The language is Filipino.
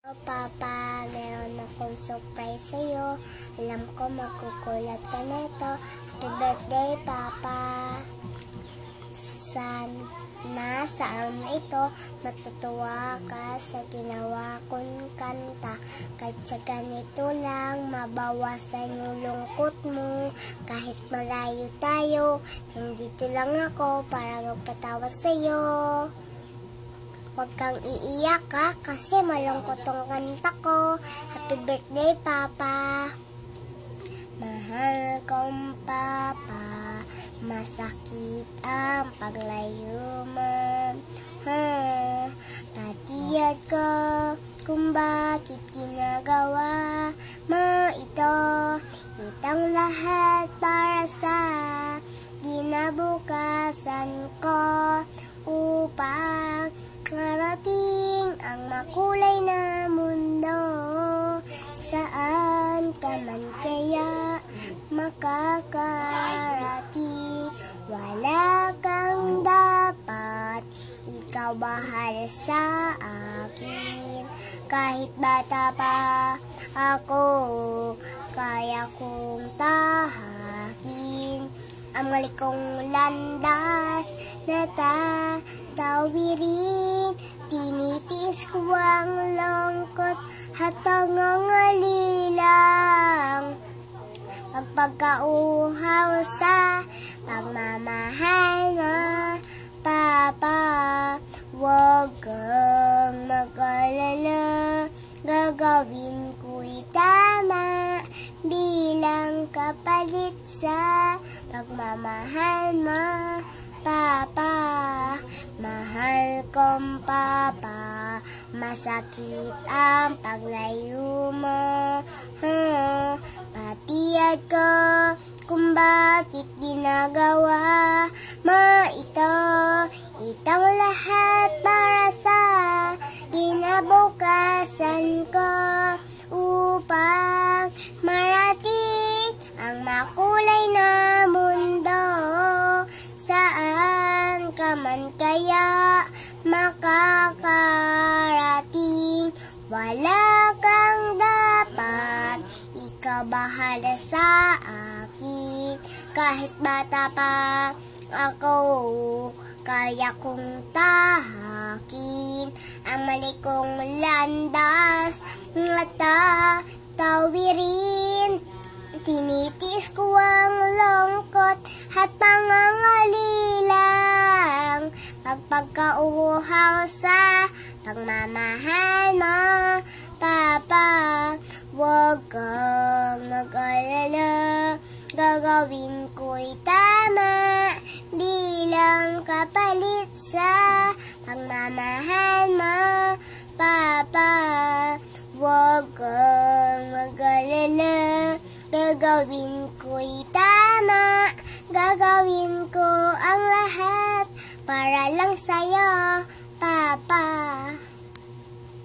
Papa, meron akong surprise sa'yo. Alam ko magkukulat ka nito. Happy birthday, Papa. Sana sa araw na ito, matutuwa ka sa ginawa kong kanta. Kahit sa ganito lang, mabawasan yung lungkot mo. Kahit malayo tayo, nandito lang ako para magpatawa sa'yo. Huwag kang iiyak ka kasi malungkot tong kanta ko. Happy birthday, Papa. Mahal kong Papa, masakit ang paglayo mo. Patiyad ko kung bakit ginagawa mo ito. Itang lahat para sa ginabukasan ko upang marating ang makulay na mundo. Saan ka man kaya makakarating, wala kang dapat, ikaw bahala sa akin. Kahit bata pa ako, kaya kong tahakin ang mali kong landas na tatawirin. Tinitiis ko ang lungkot at pangangalilang. Pagpagkauhaw sa pagmamahal mo, Papa. Huwag kang mag-alala, gagawin ko'y tama bilang kapalit sa pagmamahal mo, Papa. Mahal kong Papa, masakit ang paglayo mo. Patiyad ko kung bakit ginagawa mo ito. Itang lahat para sa ginabukasan ko upang marating ang makulay na mundo. Saan ka man kaya makakarating, wala kang dapat, ikaw bahala sa akin. Kahit bata pa ako, kaya kong tahakin ang mali kong landas at tatawirin. Tinitiis ko ang lungkot at pangangalilang. Pagpagkauhaw sa pagmamahal mo, Papa. Huwag kang mag-alala, gagawin ko'y tama bilang kapalit sa pagmamahal mo, Papa. Huwag kang mag-alala, gagawin ko'y tama, gagawin ko ang lahat para lang sa'yo, Papa.